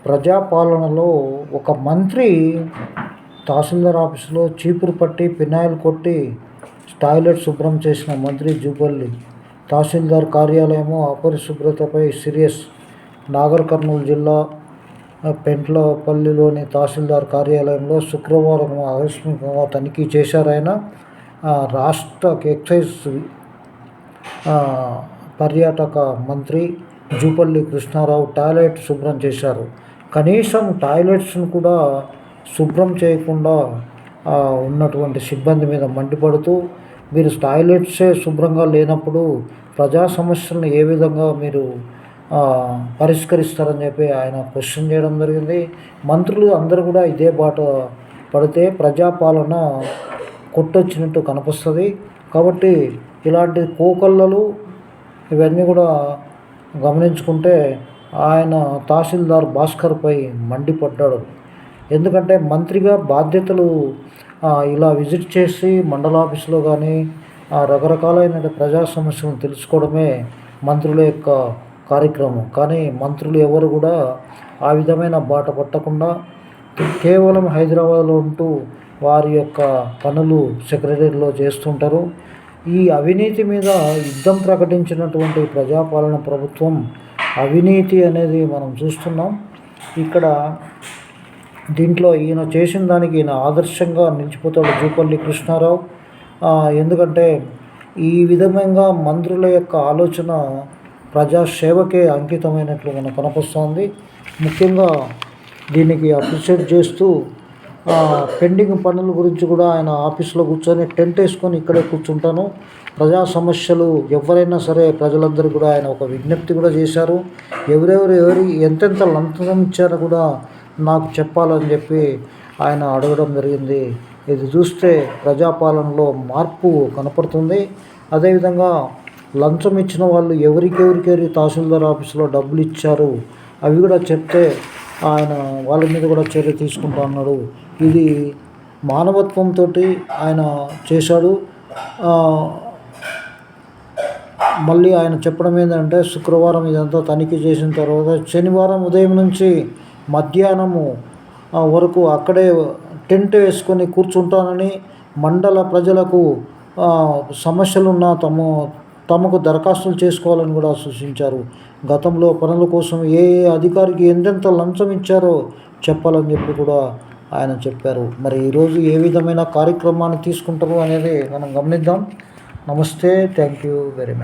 ప్రజాపాలనలో ఒక మంత్రి తహసీల్దార్ ఆఫీసులో చీపురు పట్టి ఫినాయిల్ కొట్టి టాయిలెట్ శుభ్రం చేసిన మంత్రి జూపల్లి. తహసీల్దార్ కార్యాలయము అపరిశుభ్రతపై సీరియస్. నాగర్ కర్నూలు జిల్లా పెంట్లపల్లిలోని తహసీల్దార్ కార్యాలయంలో శుక్రవారం ఆకస్మికంగా తనిఖీ చేశారు ఆయన. రాష్ట్ర ఎక్సైజ్ పర్యాటక మంత్రి జూపల్లి కృష్ణారావు టాయిలెట్ శుభ్రం చేశారు. కనీసం టాయిలెట్స్ను కూడా శుభ్రం చేయకుండా ఉన్నటువంటి సిబ్బంది మీద మండిపడుతూ, మీరు టాయిలెట్సే శుభ్రంగా లేనప్పుడు ప్రజా సమస్యలను ఏ విధంగా మీరు పరిష్కరిస్తారని చెప్పి ఆయన క్వశ్చన్ చేయడం జరిగింది. మంత్రులు అందరూ కూడా ఇదే బాట పడితే ప్రజాపాలన కొట్టొచ్చినట్టు కనిపిస్తుంది. కాబట్టి ఇలాంటి కోకల్లలు ఇవన్నీ కూడా గమనించుకుంటే ఆయన తహసీల్దార్ భాస్కర్పై మండిపడ్డాడు. ఎందుకంటే మంత్రిగా బాధ్యతలు ఇలా విజిట్ చేసి మండల ఆఫీసులో కానీ రకరకాలైన ప్రజా సమస్యలను తెలుసుకోవడమే మంత్రుల యొక్క కార్యక్రమం. కానీ మంత్రులు ఎవరు కూడా ఆ విధమైన బాట పట్టకుండా కేవలం హైదరాబాద్లో ఉంటూ వారి యొక్క పనులు సెక్రటరీలో చేస్తుంటారు. ఈ అవినీతి మీద యుద్ధం ప్రకటించినటువంటి ప్రజాపాలన ప్రభుత్వం అవినీతి అనేది మనం చూస్తున్నాం. ఇక్కడ దీంట్లో ఈయన చేసిన దానికి ఈయన ఆదర్శంగా నిలిచిపోతాడు జూపల్లి కృష్ణారావు. ఎందుకంటే ఈ విధంగా మంత్రుల యొక్క ఆలోచన ప్రజాసేవకే అంకితమైనట్లు మనకు కనిపిస్తోంది. ముఖ్యంగా దీనికి అప్రిషియేట్ చేస్తూ పెండింగ్ పనుల గురించి కూడా ఆయన ఆఫీస్లో కూర్చొని టెంట్ వేసుకొని ఇక్కడే కూర్చుంటాను, ప్రజా సమస్యలు ఎవరైనా సరే ప్రజలందరూ కూడా ఆయన ఒక విజ్ఞప్తి కూడా చేశారు. ఎవరి ఎంతెంత లంచం ఇచ్చారో కూడా నాకు చెప్పాలని చెప్పి ఆయన అడగడం జరిగింది. ఇది చూస్తే ప్రజాపాలనలో మార్పు కనపడుతుంది. అదేవిధంగా లంచం ఇచ్చిన వాళ్ళు ఎవరికెవరికి తహసీల్దార్ ఆఫీసులో డబ్బులు ఇచ్చారు అవి కూడా చెప్తే ఆయన వాళ్ళ మీద కూడా చర్య తీసుకుంటా అన్నాడు. ఇది మానవత్వంతో ఆయన చేశాడు. మళ్ళీ ఆయన చెప్పడం ఏంటంటే, శుక్రవారం ఇదంతా తనిఖీ చేసిన తర్వాత శనివారం ఉదయం నుంచి మధ్యాహ్నము వరకు అక్కడే టెంట్ వేసుకొని కూర్చుంటానని, మండల ప్రజలకు సమస్యలున్న తమకు దరఖాస్తులు చేసుకోవాలని కూడా సూచించారు. గతంలో పనుల కోసం ఏ అధికారికి ఎంతెంత లంచం ఇచ్చారో చెప్పాలని చెప్పి కూడా ఆయన చెప్పారు. మరి ఈరోజు ఏ విధమైన కార్యక్రమాన్ని తీసుకుంటారు అనేది మనం గమనిద్దాం. నమస్తే, థ్యాంక్ యూ వెరీ మచ్.